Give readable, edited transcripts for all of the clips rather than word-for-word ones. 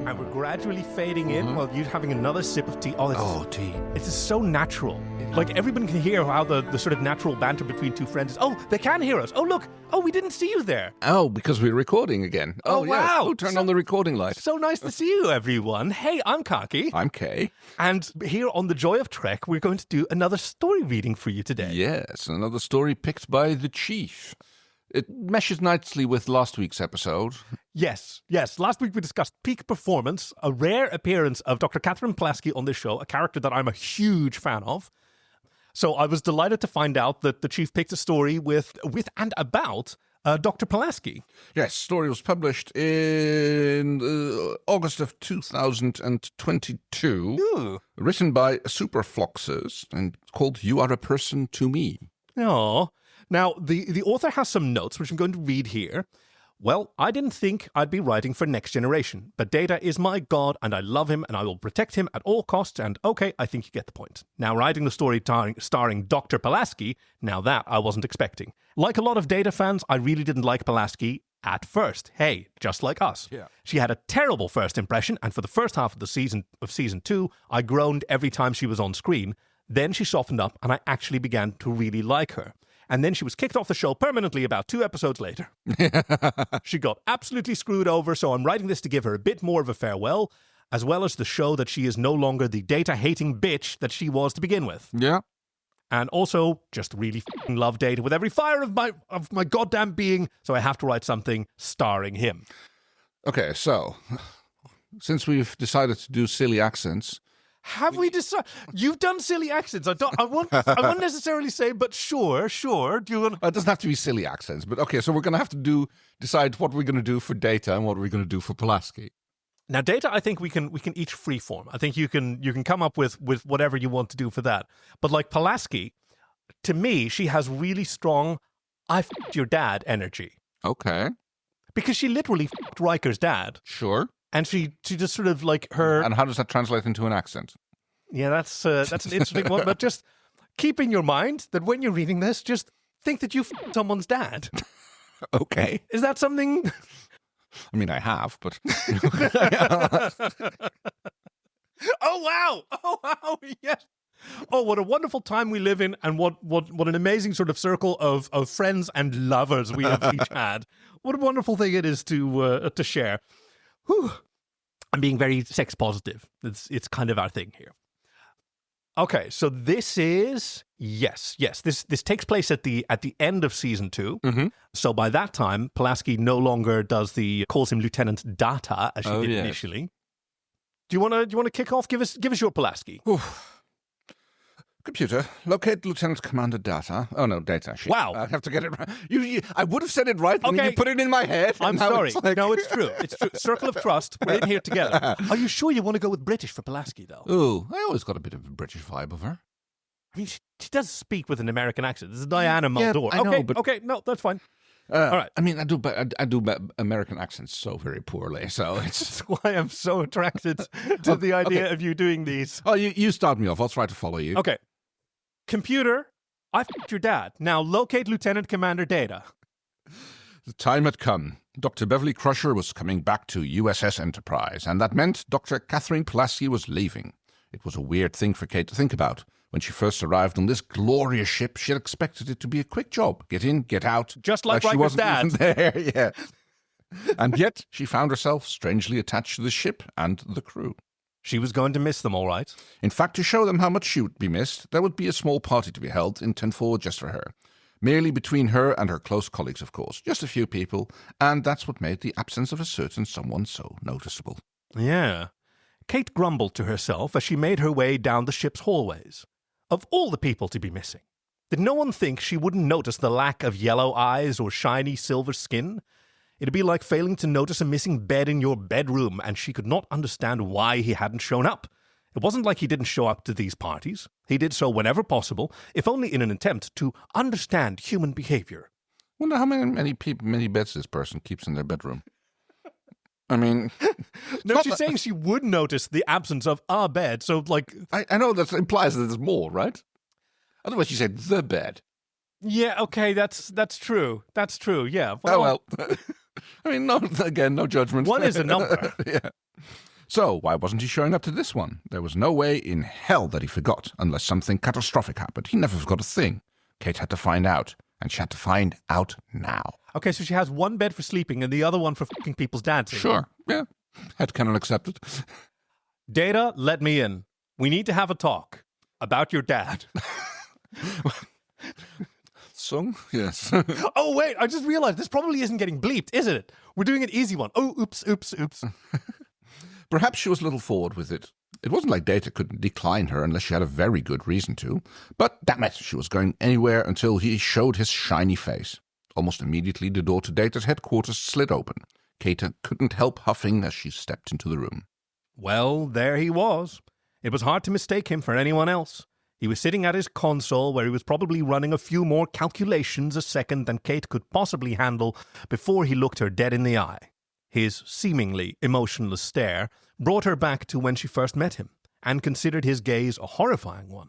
and we're gradually fading in while you're having another sip of tea. Tea. It's just so natural. Like, everyone can hear how the sort of natural banter between two friends is. Oh, they can hear us. Oh, look. Oh, we didn't see you there. Oh, because we're recording again. Oh, yeah. wow. Oh, turn on the recording light. So nice to see you, everyone. Hey, I'm Kaki. I'm Kay. And here on The Joy of Trek, we're going to do another story reading for you today. Yes, another story picked by the Chief. It meshes nicely with last week's episode. Yes. Last week we discussed peak performance, a rare appearance of Dr. Katherine Pulaski on this show, a character that I'm a huge fan of. So I was delighted to find out that the Chief picked a story with and about Dr. Pulaski. Yes, story was published in August of 2022. Ooh. Written by Superfloxes and called You Are a Person to Me. Oh. Now, the author has some notes, which I'm going to read here. Well, I didn't think I'd be writing for Next Generation, but Data is my god, and I love him, and I will protect him at all costs, and okay, I think you get the point. Now, writing the story starring Dr. Pulaski, now that I wasn't expecting. Like a lot of Data fans, I really didn't like Pulaski at first. Hey, just like us. Yeah. She had a terrible first impression, and for the first half of the season 2, I groaned every time she was on screen. Then she softened up, and I actually began to really like her. And then she was kicked off the show permanently about 2 episodes later. She got absolutely screwed over, so I'm writing this to give her a bit more of a farewell, as well as to show that she is no longer the Data-hating bitch that she was to begin with. Yeah. And also, just really f***ing love Data with every fibre of my goddamn being, so I have to write something starring him. Okay, so, since we've decided to do silly accents... Have we decided? You've done silly accents. I won't necessarily say, but sure. Do you want? It doesn't have to be silly accents, but okay. So we're going to have to decide what we're going to do for Data and what we're going to do for Pulaski. Now, Data, I think we can each freeform. I think you can come up with whatever you want to do for that. But like Pulaski, to me, she has really strong "I f***ed your dad" energy. Okay. Because she literally f***ed Riker's dad. Sure. And she just sort of like her... And how does that translate into an accent? Yeah, that's an interesting one. But just keep in your mind that when you're reading this, just think that you f***ed someone's dad. Okay. Is that something... I mean, I have, but... Oh, wow, yes. Oh, what a wonderful time we live in, and what an amazing sort of circle of friends and lovers we have each had. What a wonderful thing it is to share. Whew. I'm being very sex positive. It's kind of our thing here. Okay, so this is yes. This takes place at the end of season 2. Mm-hmm. So by that time, Pulaski no longer calls him Lieutenant Data as she did initially. Do you want to kick off? Give us your Pulaski. Computer, locate Lieutenant Commander Data. Oh, no, Data. Shit. Wow. I have to get it right. I would have said it right, and you put it in my head. I'm sorry. No, it's true. It's true. Circle of trust. We're in here together. Are you sure you want to go with British for Pulaski, though? Ooh, I always got a bit of a British vibe of her. I mean, she does speak with an American accent. This is Diana Muldaur. I know, but... Okay, no, that's fine. All right. I mean, I do American accents so very poorly, so it's... That's why I'm so attracted to the idea of you doing these. Oh, you start me off. I'll try to follow you. Okay. Computer, I f***ed your dad. Now locate Lieutenant Commander Data. The time had come. Dr. Beverly Crusher was coming back to USS Enterprise, and that meant Dr. Katherine Pulaski was leaving. It was a weird thing for Kate to think about. When she first arrived on this glorious ship, she had expected it to be a quick job. Get in, get out. Just like she Riker's wasn't dad. even there, yeah. And yet, she found herself strangely attached to the ship and the crew. She was going to miss them, all right. In fact, to show them how much she would be missed, there would be a small party to be held in 10-4 just for her. Merely between her and her close colleagues, of course. Just a few people, and that's what made the absence of a certain someone so noticeable. Yeah. Kate grumbled to herself as she made her way down the ship's hallways. Of all the people to be missing, did no one think she wouldn't notice the lack of yellow eyes or shiny silver skin? It'd be like failing to notice a missing bed in your bedroom, and she could not understand why he hadn't shown up. It wasn't like he didn't show up to these parties. He did so whenever possible, if only in an attempt to understand human behavior. Wonder how many beds this person keeps in their bedroom. I mean... No, she's saying she would notice the absence of a bed, so like... I know that implies that there's more, right? Otherwise you said the bed. Yeah, okay, that's true. That's true, yeah. Well... I mean, no judgment. One is a number. Yeah. So why wasn't he showing up to this one? There was no way in hell that he forgot, unless something catastrophic happened. He never forgot a thing. Kate had to find out, and she had to find out now. Okay, so she has one bed for sleeping and the other one for fucking people's dancing. Sure, yeah. Headcanon accepted. Data, let me in. We need to have a talk about your dad. Sung? Yes. Oh, wait, I just realized this probably isn't getting bleeped, isn't it? We're doing an easy one. Oh, oops. Perhaps she was a little forward with it. It wasn't like Data could decline her unless she had a very good reason to. But damn it, she was going anywhere until he showed his shiny face. Almost immediately, the door to Data's headquarters slid open. Kate couldn't help huffing as she stepped into the room. Well, there he was. It was hard to mistake him for anyone else. He was sitting at his console where he was probably running a few more calculations a second than Kate could possibly handle before he looked her dead in the eye. His seemingly emotionless stare brought her back to when she first met him, and considered his gaze a horrifying one.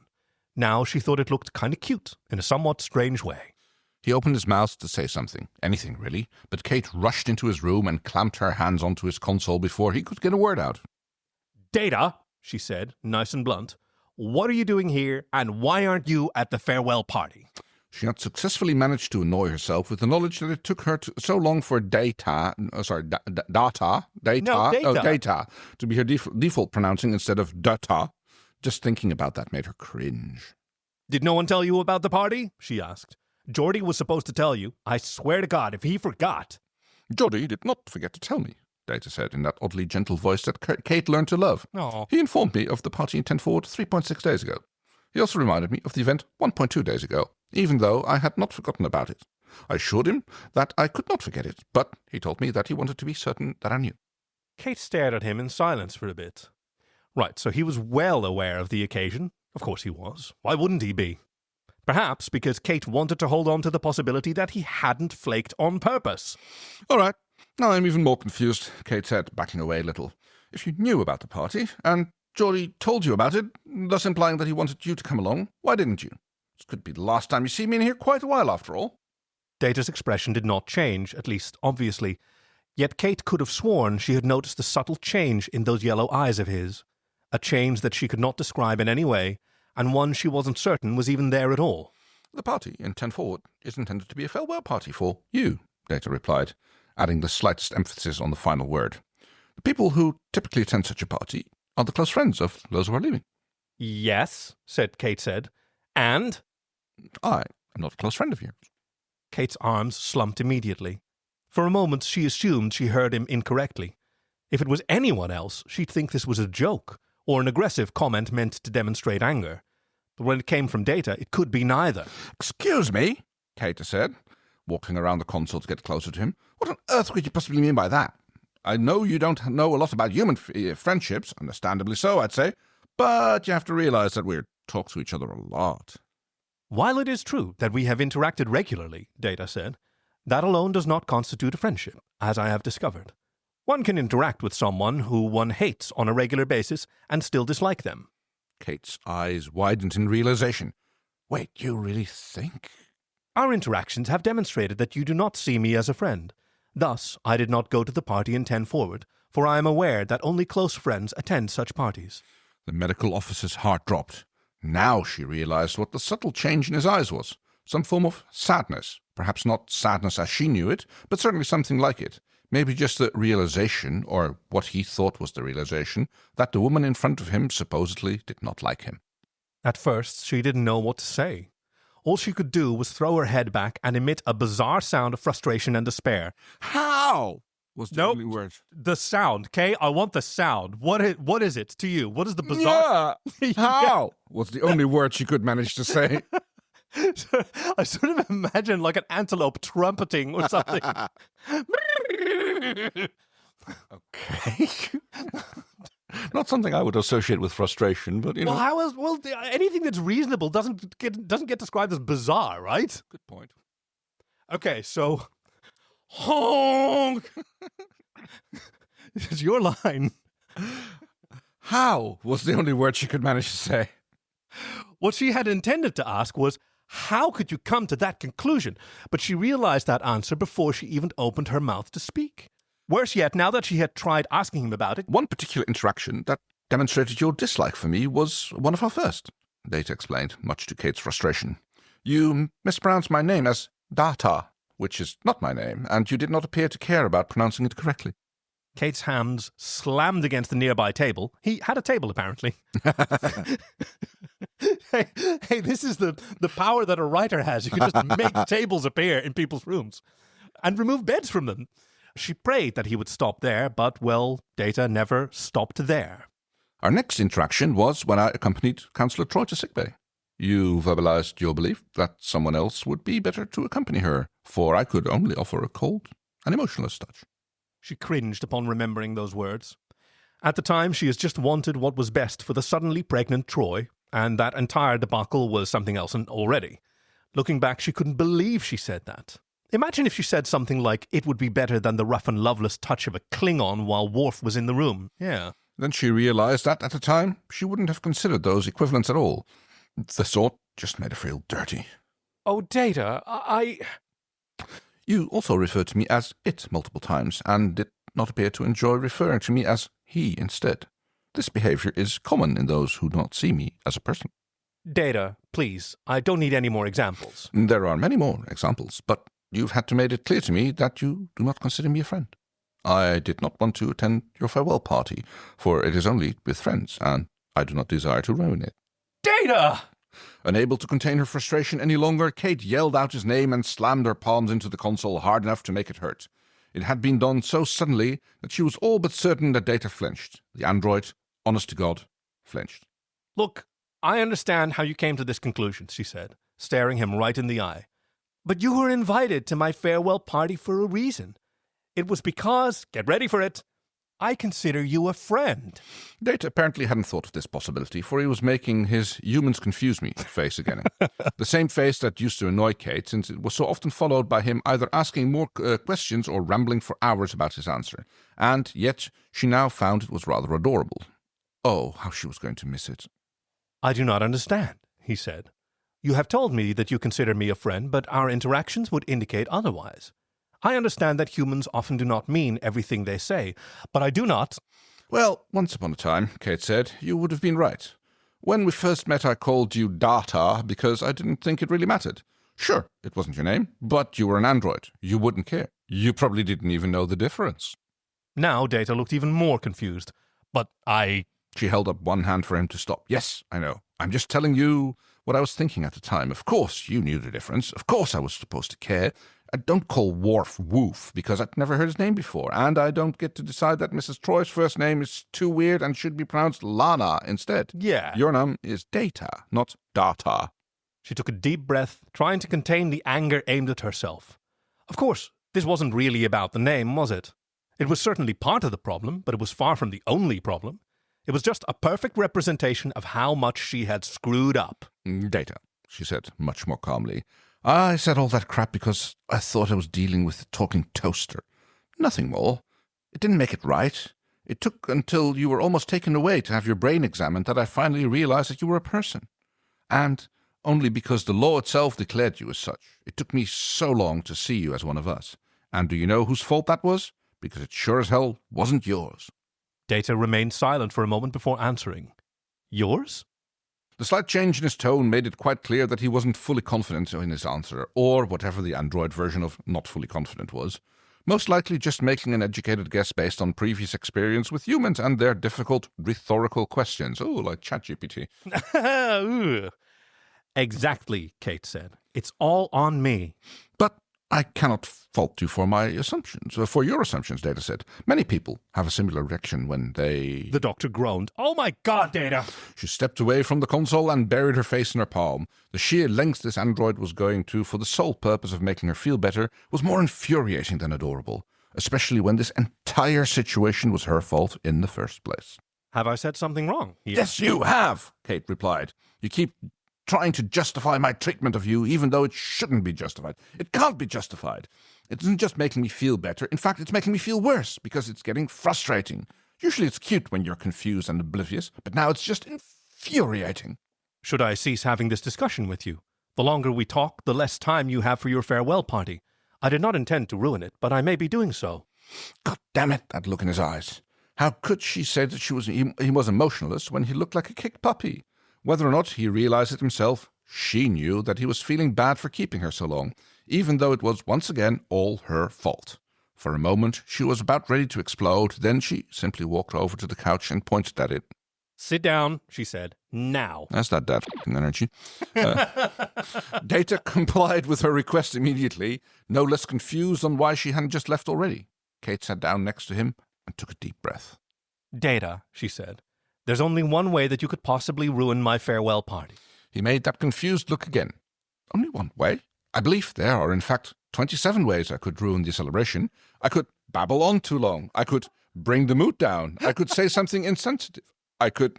Now she thought it looked kind of cute, in a somewhat strange way. He opened his mouth to say something, anything really, but Kate rushed into his room and clamped her hands onto his console before he could get a word out. Data, she said, nice and blunt, what are you doing here, and why aren't you at the farewell party? She had successfully managed to annoy herself with the knowledge that it took her so long for data to be her default pronouncing instead of data. Just thinking about that made her cringe. Did no one tell you about the party? She asked. Geordie was supposed to tell you. I swear to God, if he forgot. Geordie did not forget to tell me, Data said in that oddly gentle voice that Kate learned to love. Oh. He informed me of the party in 10 Forward 3.6 days ago. He also reminded me of the event 1.2 days ago, even though I had not forgotten about it. I assured him that I could not forget it, but he told me that he wanted to be certain that I knew. Kate stared at him in silence for a bit. Right, so he was well aware of the occasion. Of course he was. Why wouldn't he be? Perhaps because Kate wanted to hold on to the possibility that he hadn't flaked on purpose. All right, now I'm even more confused, Kate said, backing away a little. If you knew about the party, and Geordie told you about it, thus implying that he wanted you to come along, why didn't you? This could be the last time you see me in here quite a while, after all. Data's expression did not change, at least obviously. Yet Kate could have sworn she had noticed a subtle change in those yellow eyes of his. A change that she could not describe in any way, and one she wasn't certain was even there at all. The party in 10 Forward is intended to be a farewell party for you, Data replied, adding the slightest emphasis on the final word. The people who typically attend such a party are the close friends of those who are leaving. Yes, Kate said. And? I am not a close friend of yours. Kate's arms slumped immediately. For a moment she assumed she heard him incorrectly. If it was anyone else, she'd think this was a joke, or an aggressive comment meant to demonstrate anger. But when it came from Data, it could be neither. Excuse me, Kate said, walking around the console to get closer to him. What on earth could you possibly mean by that? I know you don't know a lot about human friendships, understandably so, I'd say, but you have to realize that we talk to each other a lot. While it is true that we have interacted regularly, Data said, that alone does not constitute a friendship, as I have discovered. One can interact with someone who one hates on a regular basis and still dislike them. Kate's eyes widened in realization. Wait, you really think? Our interactions have demonstrated that you do not see me as a friend. Thus, I did not go to the party in 10 Forward, for I am aware that only close friends attend such parties. The medical officer's heart dropped. Now she realized what the subtle change in his eyes was. Some form of sadness. Perhaps not sadness as she knew it, but certainly something like it. Maybe just the realization, or what he thought was the realization, that the woman in front of him supposedly did not like him. At first, she didn't know what to say. All she could do was throw her head back and emit a bizarre sound of frustration and despair. How? Was the only word. The sound, okay? I want the sound. What is it to you? What is the bizarre... Yeah. How? Was the only word she could manage to say. I sort of imagine like an antelope trumpeting or something. Okay. Not something I would associate with frustration, but you know. Well, how else? Well, anything that's reasonable doesn't get described as bizarre, right? Good point. Okay, so honk. It's your line. How was the only word she could manage to say. What she had intended to ask was, how could you come to that conclusion? But she realized that answer before she even opened her mouth to speak. Worse yet, now that she had tried asking him about it... One particular interaction that demonstrated your dislike for me was one of our first, Data explained, much to Kate's frustration. You mispronounced my name as Data, which is not my name, and you did not appear to care about pronouncing it correctly. Kate's hands slammed against the nearby table. He had a table, apparently. Hey, this is the power that a writer has. You can just make tables appear in people's rooms and remove beds from them. She prayed that he would stop there, but, well, Data never stopped there. Our next interaction was when I accompanied Councillor Troy to sickbay. You verbalized your belief that someone else would be better to accompany her, for I could only offer a cold and emotionless touch. She cringed upon remembering those words. At the time, she has just wanted what was best for the suddenly pregnant Troy, and that entire debacle was something else already. Looking back, she couldn't believe she said that. Imagine if she said something like, it would be better than the rough and loveless touch of a Klingon while Worf was in the room. Yeah. Then she realized that, at the time, she wouldn't have considered those equivalents at all. The thought just made her feel dirty. Oh, Data, I... You also referred to me as it multiple times, and did not appear to enjoy referring to me as he instead. This behavior is common in those who do not see me as a person. Data, please, I don't need any more examples. There are many more examples, but you've had to make it clear to me that you do not consider me a friend. I did not want to attend your farewell party, for it is only with friends, and I do not desire to ruin it. Data! Unable to contain her frustration any longer, Kate yelled out his name and slammed her palms into the console hard enough to make it hurt. It had been done so suddenly that she was all but certain that Data flinched. The android, honest to God, flinched. Look, I understand how you came to this conclusion, she said, staring him right in the eye. But you were invited to my farewell party for a reason. It was because, get ready for it, I consider you a friend. Data apparently hadn't thought of this possibility, for he was making his humans confuse me face again. The same face that used to annoy Kate, since it was so often followed by him either asking more questions or rambling for hours about his answer. And yet she now found it was rather adorable. Oh, how she was going to miss it. I do not understand, he said. You have told me that you consider me a friend, but our interactions would indicate otherwise. I understand that humans often do not mean everything they say, but I do not... Well, once upon a time, Kate said, you would have been right. When we first met, I called you Data because I didn't think it really mattered. Sure, it wasn't your name, but you were an android. You wouldn't care. You probably didn't even know the difference. Now Data looked even more confused. But I... She held up one hand for him to stop. Yes, I know. I'm just telling you what I was thinking at the time. Of course you knew the difference. Of course I was supposed to care. I don't call Worf Woof because I'd never heard his name before, and I don't get to decide that Mrs. Troy's first name is too weird and should be pronounced Lana instead. Yeah. Your name is Data, not Data. She took a deep breath, trying to contain the anger aimed at herself. Of course, this wasn't really about the name, was it? It was certainly part of the problem, but it was far from the only problem. It was just a perfect representation of how much she had screwed up. Data, she said much more calmly. I said all that crap because I thought I was dealing with a talking toaster. Nothing more. It didn't make it right. It took until you were almost taken away to have your brain examined that I finally realized that you were a person. And only because the law itself declared you as such. It took me so long to see you as one of us. And do you know whose fault that was? Because it sure as hell wasn't yours. Data remained silent for a moment before answering. Yours? The slight change in his tone made it quite clear that he wasn't fully confident in his answer, or whatever the android version of not fully confident was. Most likely just making an educated guess based on previous experience with humans and their difficult rhetorical questions. Oh, like ChatGPT. Exactly, Kate said. It's all on me. But I cannot fault you for my assumptions, for your assumptions, Data said. Many people have a similar reaction when they... The doctor groaned. Oh my God, Data! She stepped away from the console and buried her face in her palm. The sheer lengths this android was going to for the sole purpose of making her feel better was more infuriating than adorable, especially when this entire situation was her fault in the first place. Have I said something wrong? Yes, you have, Kate replied. You keep trying to justify my treatment of you, even though it shouldn't be justified. It can't be justified. It isn't just making me feel better. In fact, it's making me feel worse, because it's getting frustrating. Usually it's cute when you're confused and oblivious, but now it's just infuriating. Should I cease having this discussion with you? The longer we talk, the less time you have for your farewell party. I did not intend to ruin it, but I may be doing so. God damn it, that look in his eyes. How could she say that he was emotionless when he looked like a kicked puppy? Whether or not he realized it himself, she knew that he was feeling bad for keeping her so long, even though it was once again all her fault. For a moment, she was about ready to explode. Then she simply walked over to the couch and pointed at it. Sit down, she said. Now. That's not that f***ing energy. Data complied with her request immediately, no less confused on why she hadn't just left already. Kate sat down next to him and took a deep breath. Data, she said. There's only one way that you could possibly ruin my farewell party. He made that confused look again. Only one way? I believe there are, in fact, 27 ways I could ruin the celebration. I could babble on too long. I could bring the mood down. I could say something insensitive. I could...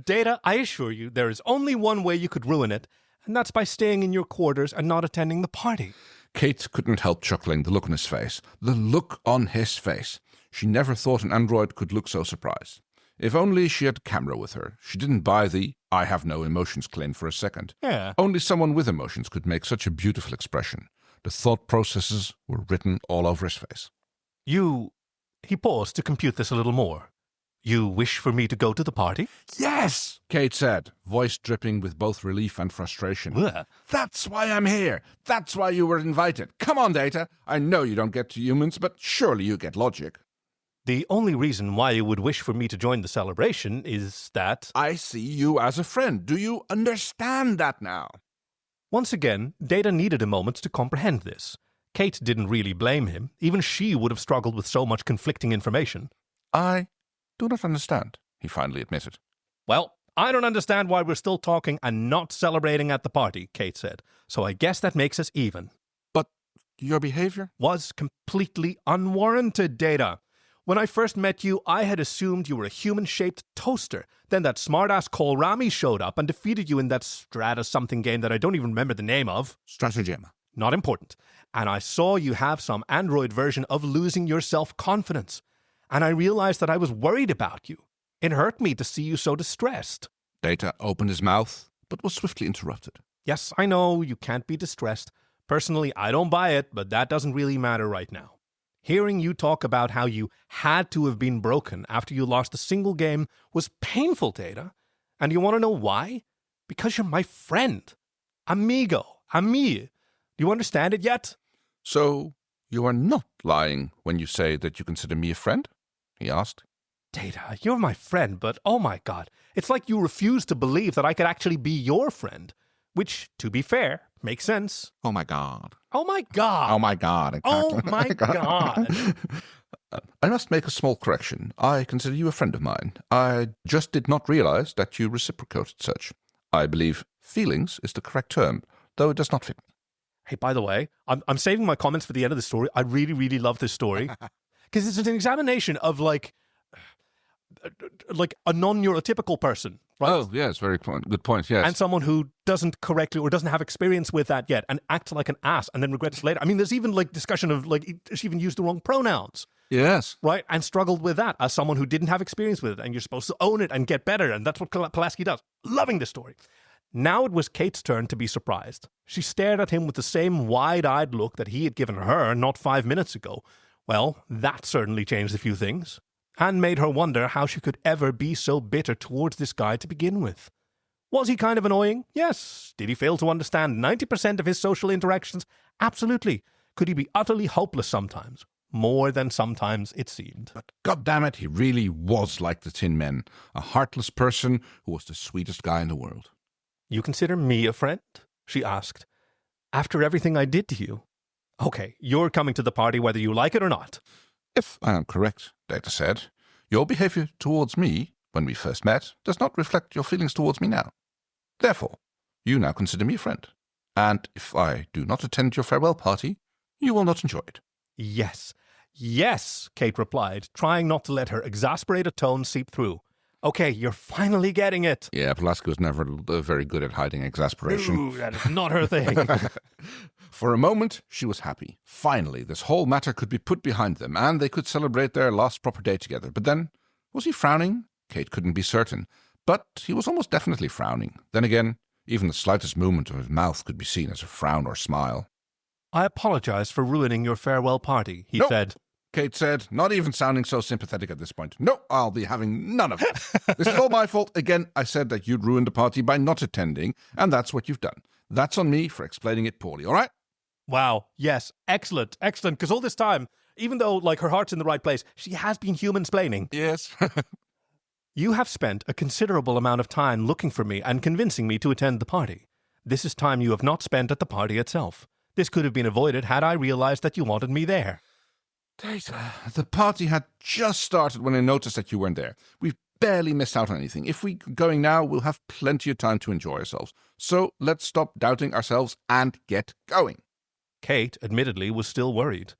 Data, I assure you, there is only one way you could ruin it, and that's by staying in your quarters and not attending the party. Kate couldn't help chuckling, the look on his face. The look on his face. She never thought an android could look so surprised. If only she had a camera with her. She didn't buy the I have no emotions claim for a second. Yeah. Only someone with emotions could make such a beautiful expression. The thought processes were written all over his face. He paused to compute this a little more. You wish for me to go to the party? Yes, Kate said, voice dripping with both relief and frustration. Ugh. That's why I'm here. That's why you were invited. Come on, Data. I know you don't get to humans, but surely you get logic. The only reason why you would wish for me to join the celebration is that... I see you as a friend. Do you understand that now? Once again, Data needed a moment to comprehend this. Kate didn't really blame him. Even she would have struggled with so much conflicting information. I do not understand, he finally admitted. Well, I don't understand why we're still talking and not celebrating at the party, Kate said. So I guess that makes us even. But your behavior? Was completely unwarranted, Data. When I first met you, I had assumed you were a human-shaped toaster. Then that smart-ass Kohlrami showed up and defeated you in that Strata-something game that I don't even remember the name of. Stratagem. Not important. And I saw you have some android version of losing your self-confidence. And I realized that I was worried about you. It hurt me to see you so distressed. Data opened his mouth, but was swiftly interrupted. Yes, I know, you can't be distressed. Personally, I don't buy it, but that doesn't really matter right now. Hearing you talk about how you had to have been broken after you lost a single game was painful, Data. And you want to know why? Because you're my friend. Amigo. Ami. Do you understand it yet? So, you are not lying when you say that you consider me a friend? He asked. Data, you're my friend, but oh my God. It's like you refuse to believe that I could actually be your friend. Which, to be fair, makes sense. Oh my God. Oh my God. Oh my God. Oh my God. I must make a small correction. I consider you a friend of mine. I just did not realize that you reciprocated such. I believe feelings is the correct term, though it does not fit me. Hey, by the way, I'm saving my comments for the end of the story. I really, really love this story. Because it's an examination of like a non-neurotypical person, right? Oh, yes, very good point, yes. And someone who doesn't correctly or doesn't have experience with that yet and acts like an ass and then regrets it later. I mean, there's even like discussion of like she even used the wrong pronouns. Yes. Right? And struggled with that as someone who didn't have experience with it. And you're supposed to own it and get better. And that's what Pulaski does. Loving this story. Now it was Kate's turn to be surprised. She stared at him with the same wide-eyed look that he had given her not 5 minutes ago. Well, that certainly changed a few things. And made her wonder how she could ever be so bitter towards this guy to begin with. Was he kind of annoying? Yes. Did he fail to understand 90% of his social interactions? Absolutely. Could he be utterly hopeless sometimes? More than sometimes it seemed. But goddammit, he really was like the Tin Men, a heartless person who was the sweetest guy in the world. You consider me a friend? She asked. After everything I did to you? Okay, you're coming to the party whether you like it or not. If I am correct, Data said, your behavior towards me, when we first met, does not reflect your feelings towards me now. Therefore, you now consider me a friend. And if I do not attend your farewell party, you will not enjoy it. Yes, yes, Kate replied, trying not to let her exasperated tone seep through. Okay, you're finally getting it. Yeah, Pulaski was never very good at hiding exasperation. Ooh, that is not her thing. For a moment, she was happy. Finally, this whole matter could be put behind them, and they could celebrate their last proper day together. But then, was he frowning? Kate couldn't be certain. But he was almost definitely frowning. Then again, even the slightest movement of his mouth could be seen as a frown or smile. I apologize for ruining your farewell party, he said. Kate said, not even sounding so sympathetic at this point. No, I'll be having none of it. This is all my fault. Again, I said that you'd ruined the party by not attending, and that's what you've done. That's on me for explaining it poorly, all right? Wow. Yes. Excellent. Excellent. Because all this time, even though, her heart's in the right place, she has been human-splaining. Yes. You have spent a considerable amount of time looking for me and convincing me to attend the party. This is time you have not spent at the party itself. This could have been avoided had I realized that you wanted me there. Data, the party had just started when I noticed that you weren't there. We've barely missed out on anything. If we're going now, we'll have plenty of time to enjoy ourselves. So let's stop doubting ourselves and get going. Kate, admittedly, was still worried.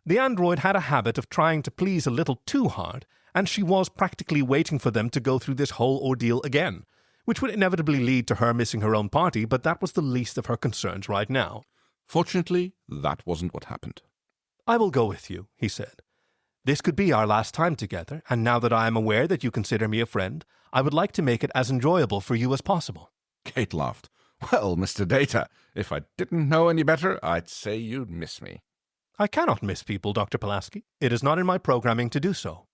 The android had a habit of trying to please a little too hard, and she was practically waiting for them to go through this whole ordeal again, which would inevitably lead to her missing her own party, but that was the least of her concerns right now. Fortunately, that wasn't what happened. I will go with you, he said. This could be our last time together, and now that I am aware that you consider me a friend, I would like to make it as enjoyable for you as possible. Kate laughed. Well, Mr. Data, if I didn't know any better, I'd say you'd miss me. I cannot miss people, Dr. Pulaski. It is not in my programming to do so.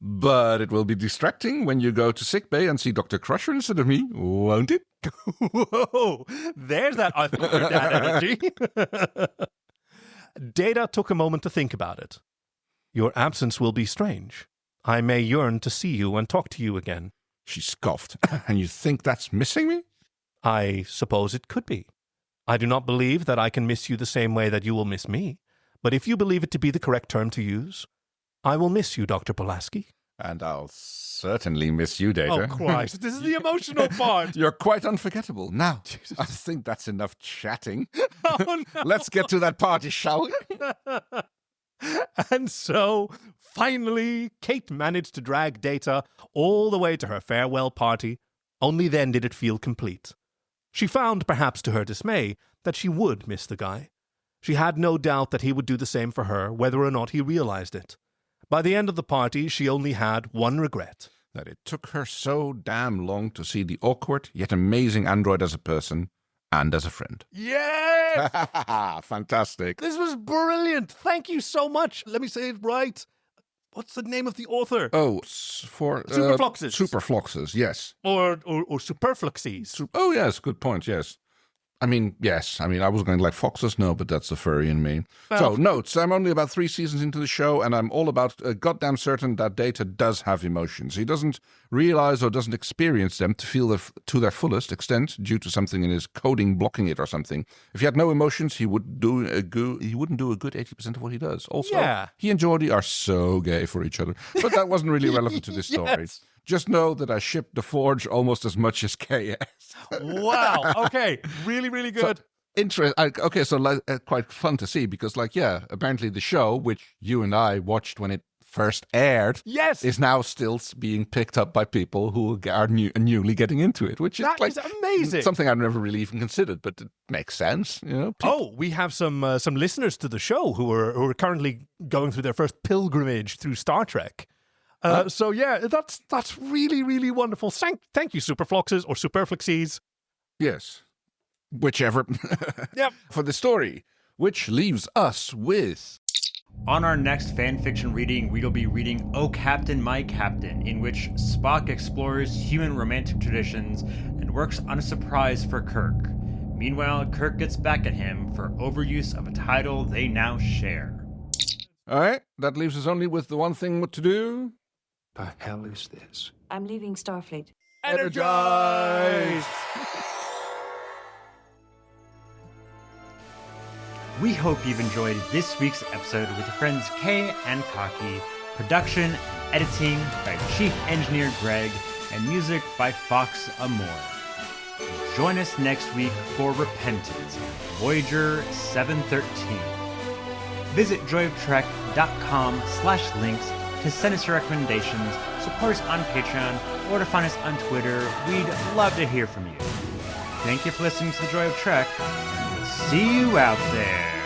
But it will be distracting when you go to sickbay and see Dr. Crusher instead of me, won't it? Whoa, there's that I think that energy. Data took a moment to think about it. Your absence will be strange. I may yearn to see you and talk to you again. She scoffed. And you think that's missing me? I suppose it could be. I do not believe that I can miss you the same way that you will miss me, but if you believe it to be the correct term to use, I will miss you, Dr. Pulaski. And I'll certainly miss you, Data. Oh, Christ, this is the emotional part. You're quite unforgettable. Now, Jesus. I think that's enough chatting. Oh, no. Let's get to that party, shall we? And so, finally, Kate managed to drag Data all the way to her farewell party. Only then did it feel complete. She found, perhaps to her dismay, that she would miss the guy. She had no doubt that he would do the same for her, whether or not he realized it. By the end of the party, she only had one regret. That it took her so damn long to see the awkward yet amazing android as a person and as a friend. Yes! Fantastic. This was brilliant. Thank you so much. Let me say it right. What's the name of the author? Oh, for Superfloxes. Superfloxes, yes. Or Superfloxes. Oh, yes, good point, yes. I mean, yes. I was going like foxes, no, but that's the furry in me. Well, so, notes. I'm only about 3 seasons into the show, and I'm all about goddamn certain that Data does have emotions. He doesn't realize or doesn't experience them to feel to their fullest extent due to something in his coding blocking it or something. If he had no emotions, he wouldn't do a good 80% of what he does. Also, yeah. He and Geordie are so gay for each other, but that wasn't really relevant to this story. Yes. Just know that I shipped the Forge almost as much as KS. Wow. Okay. Really, really good. So quite fun to see because, apparently the show, which you and I watched when it first aired, yes, is now still being picked up by people who are newly getting into it, which is is amazing. Something I've never really even considered, but it makes sense. We have some listeners to the show who are currently going through their first pilgrimage through Star Trek. So yeah, that's really, really wonderful. Thank you, Superfloxes or Superfloxes. Yes, whichever. Yep. For the story, which leaves us with. On our next fanfiction reading, we will be reading Oh Captain, My Captain, in which Spock explores human romantic traditions and works on a surprise for Kirk. Meanwhile, Kirk gets back at him for overuse of a title they now share. All right, that leaves us only with the one thing what to do. The hell is this? I'm leaving Starfleet. Energize! We hope you've enjoyed this week's episode with your friends Kay and Kaki, production and editing by Chief Engineer Greg, and music by Fox Amor. Join us next week for Repentance, Voyager 713. Visit joyoftrek.com/links to send us your recommendations, support us on Patreon, or to find us on Twitter. We'd love to hear from you. Thank you for listening to The Joy of Trek, and we'll see you out there.